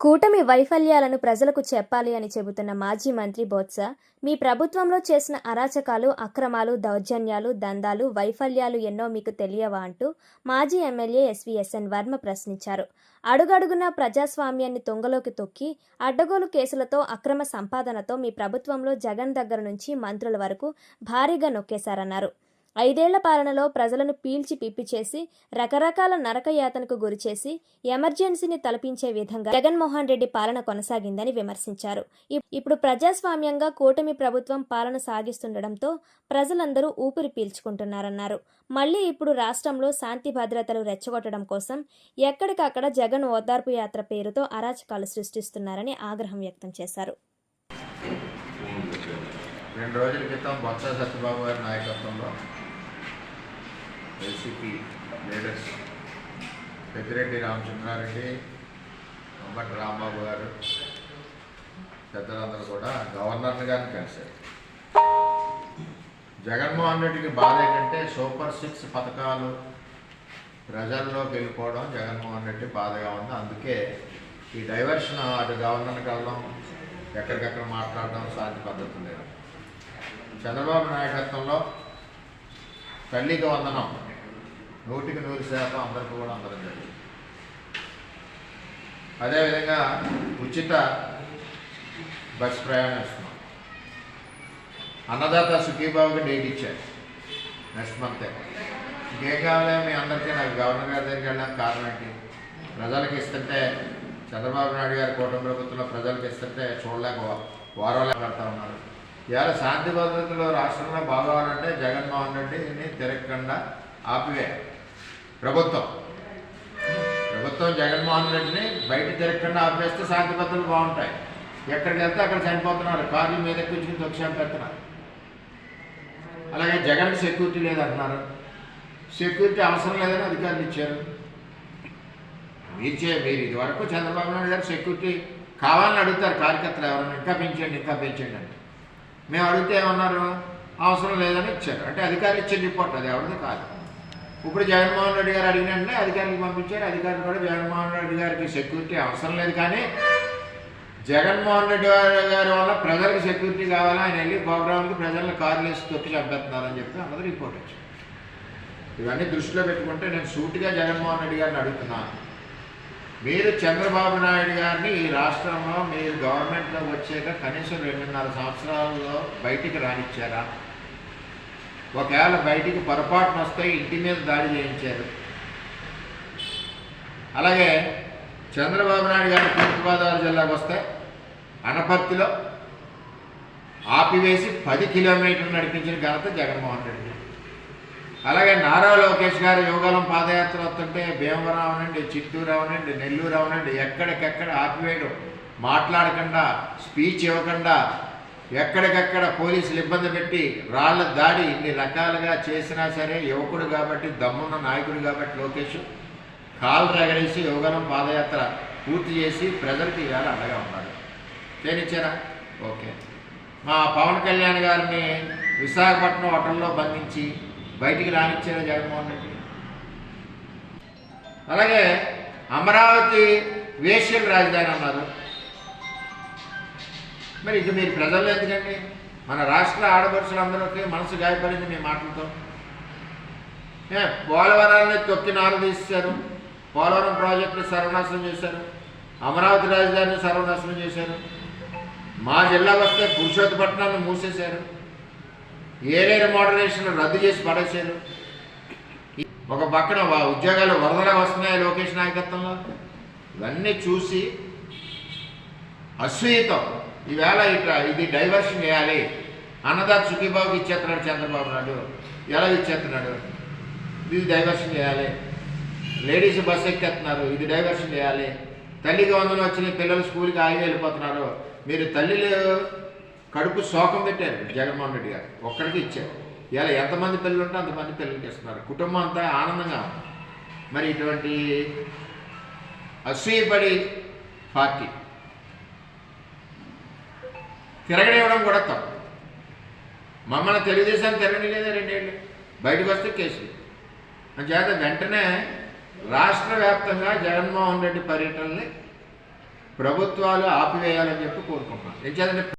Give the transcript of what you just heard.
కూటమి వైఫల్యాలను ప్రజలకు చెప్పాలి అని చెబుతున్న మాజీ మంత్రి బొత్స, మీ ప్రభుత్వంలో చేసిన అరాచకాలు, అక్రమాలు, దౌర్జన్యాలు, దందాలు, వైఫల్యాలు ఎన్నో మీకు తెలియవా అంటూ మాజీ ఎమ్మెల్యే ఎస్వీఎస్ఎన్ వర్మ ప్రశ్నించారు. అడుగడుగునా ప్రజాస్వామ్యాన్ని తొంగలోకి తొక్కి, అడ్డగోలు కేసులతో, అక్రమ సంపాదనతో మీ ప్రభుత్వంలో జగన్ దగ్గర నుంచి మంత్రుల వరకు భారీగా నొక్కేశారన్నారు. 5 ఏళ్ల పాలనలో ప్రజలను పీల్చి పిప్పి చేసి, రకరకాల నరకయాతనకు గురిచేసి, ఎమర్జెన్సీని తలపించే విధంగా జగన్మోహన్ రెడ్డి పాలన కొనసాగిందని విమర్శించారు. ఇప్పుడు ప్రజాస్వామ్యంగా కూటమి ప్రభుత్వం పాలన సాగిస్తుండటంతో ప్రజలందరూ ఊపిరి పీల్చుకుంటున్నారన్నారు. మళ్లీ ఇప్పుడు రాష్ట్రంలో శాంతి భద్రతలు రెచ్చగొట్టడం కోసం ఎక్కడికక్కడ జగన్ ఓదార్పు యాత్ర పేరుతో అరాచకాలు సృష్టిస్తున్నారని ఆగ్రహం వ్యక్తం చేశారు. 2 రోజుల క్రితం బొత్స సత్యబాబు గారి నాయకత్వంలో వైసీపీ లీడర్స్ పెద్దిరెడ్డి రామచంద్రారెడ్డి, అంబటి రాంబాబు గారు పెద్దలందరూ కూడా గవర్నర్ గారిని కలిశారు. జగన్మోహన్ రెడ్డికి బాధ ఏంటంటే సూపర్ 6 పథకాలు ప్రజల్లోకి వెళ్ళిపోవడం జగన్మోహన్ రెడ్డి బాధగా ఉంది. అందుకే ఈ డైవర్షన్ అటు గవర్నర్ని కలడం, ఎక్కడికక్కడ మాట్లాడడం శాంతి పద్ధతి లేదు. చంద్రబాబు నాయకత్వంలో తల్లికి వందనం 100% అందరికీ కూడా అందరం జరిగింది. అదేవిధంగా ఉచిత బస్ ప్రయాణం ఇస్తున్నాం. అన్నదాత సుఖీబాబుకి డేట్ ఇచ్చారు, నెక్స్ట్ మంతే. ఇంకేం కావాలి మీ అందరికీ? నాకు గవర్నర్ గారి దగ్గరికి వెళ్ళడానికి కారణం ఏంటి? ప్రజలకు ఇస్తుంటే చంద్రబాబు నాయుడు గారి కూటమి ప్రభుత్వంలో ప్రజలకు ఇస్తుంటే చూడలేక వారాలు కడతా ఉన్నారు. ఇవాళ శాంతి భద్రతలు రాష్ట్రంలో బాగోవాలంటే జగన్మోహన్ రెడ్డిని తిరగకుండా ఆపివేయాలి ప్రభుత్వం. జగన్మోహన్ రెడ్డిని బయట తిరగకుండా ఆపేస్తే శాంతి భద్రతలు బాగుంటాయి. ఎక్కడికి వెళ్తే అక్కడ చనిపోతున్నారు, కార్ల మీద ఎక్కించుకుని దొక్షాలు పెడుతున్నారు. అలాగే జగన్కి సెక్యూరిటీ లేదంటున్నారు. సెక్యూరిటీ అవసరం లేదని అధికారులు ఇచ్చారు. మీరు ఇది వరకు చంద్రబాబు నాయుడు గారు సెక్యూరిటీ కావాలని అడుగుతారు కార్యకర్తలు, ఎవరైనా ఇంకా పెంచండి అంటే. మేము అడిగితే ఏమన్నారు? అవసరం లేదని ఇచ్చారు. అంటే అధికారులు ఇచ్చే రిపోర్ట్, అది ఎవరిది కాదు. ఇప్పుడు జగన్మోహన్ రెడ్డి గారు అడిగిన వెంటనే అధికారులకు పంపించారు. అధికారులు కూడా జగన్మోహన్ రెడ్డి గారికి సెక్యూరిటీ అవసరం లేదు, కానీ జగన్మోహన్ రెడ్డి గారి వల్ల ప్రజలకు సెక్యూరిటీ కావాలా, ఆయన వెళ్ళి ప్రోగ్రాంకి ప్రజలను కార్లు వేసి తొక్కి చంపేస్తున్నారని చెప్పి అందరూ రిపోర్ట్ వచ్చింది. ఇవన్నీ దృష్టిలో పెట్టుకుంటే నేను సూటిగా జగన్మోహన్ రెడ్డి గారిని అడుగుతున్నాను. మీరు చంద్రబాబు నాయుడు గారిని ఈ రాష్ట్రంలో మీరు గవర్నమెంట్లో వచ్చాక కనీసం 2.5 సంవత్సరాల్లో బయటికి రానిచ్చారా? ఒకవేళ బయటికి పొరపాటున వస్తే ఇంటి మీద దాడి చేయించారు. అలాగే చంద్రబాబు నాయుడు గారు తూర్పుగోదావరి జిల్లాకు వస్తే అనపర్తిలో ఆపివేసి 10 కిలోమీటర్లు నడిపించిన ఘనత జగన్మోహన్ రెడ్డి. అలాగే నారా లోకేష్ గారు యువగలం పాదయాత్ర వస్తుంటే భీమవరం అవనండి, చిత్తూరు అవనండి, నెల్లూరు అవనండి, ఎక్కడికెక్కడ ఆపివేయడం, మాట్లాడకుండా, స్పీచ్ ఇవ్వకుండా, ఎక్కడికక్కడ పోలీసులు ఇబ్బంది పెట్టి రాళ్ల దాడి ఇన్ని రకాలుగా చేసినా సరే యువకుడు కాబట్టి, దమ్మున్న నాయకుడు కాబట్టి లోకేష్ కాలు రగడేసి యువగలం పాదయాత్ర పూర్తి చేసి ప్రజలకు ఇవాళ అండగా ఉన్నాడు. చేయించారా? ఓకే. మా పవన్ కళ్యాణ్ గారిని విశాఖపట్నం హోటల్లో బంధించి బయటికి రానిచ్చారు జగన్మోహన్ రెడ్డి. అలాగే అమరావతి వేశ్యల రాజధాని అన్నారు. మరి ఇక మీరు ప్రజల్లో ఎందుకండి? మన రాష్ట్ర ఆడపడుచులందరికీ మనసు గాయపడింది మీ మాటలతో. పోలవరాన్ని తొక్కి నారు తీశారు, పోలవరం ప్రాజెక్టుని సర్వనాశనం చేశారు, అమరావతి రాజధానిని సర్వనాశనం చేశారు. మా జిల్లా వస్తే పురుషోత్తపట్నాన్ని మూసేశారు, ఏరేరు మోడరేషన్ రద్దు చేసి పడేశారు. ఒక పక్కన ఉద్యోగాలు వరదలా వస్తున్నాయి లోకేష్ నాయకత్వంలో. ఇవన్నీ చూసి అసూయతో ఈవేళ ఇది డైవర్షన్ చేయాలి. అన్నదాత సుఖీబాబుకి ఇచ్చేస్తున్నాడు చంద్రబాబు నాయుడు, ఎలా ఇచ్చేస్తున్నాడు? ఇది డైవర్షన్ చేయాలి. లేడీస్ బస్సు ఎక్కేస్తున్నారు, ఇది డైవర్షన్ చేయాలి. తల్లికి వందలు వచ్చిన పిల్లలు స్కూల్కి ఆగి వెళ్ళిపోతున్నారు. మీరు తల్లిలు కడుపు శోకం పెట్టారు జగన్మోహన్ రెడ్డి గారు, ఒక్కడికి ఇచ్చారు. ఇలా ఎంతమంది పిల్లలు ఉంటే అంతమంది పిల్లలకి ఇస్తున్నారు. కుటుంబం అంతా ఆనందంగా ఉంది. మరి ఇటువంటి అసూయపడి పార్టీ తిరగనివ్వడం కూడా తప్పు. మమ్మల్ని తెలుగుదేశాన్ని తిరగనిలేదా 2 ఏళ్ళు, బయటకు వస్తే కేసులు. అంచేత వెంటనే రాష్ట్ర వ్యాప్తంగా జగన్మోహన్ రెడ్డి పర్యటనని ప్రభుత్వాలు ఆపివేయాలని చెప్పి కోరుకుంటున్నాను. ఏం చేయాలంటే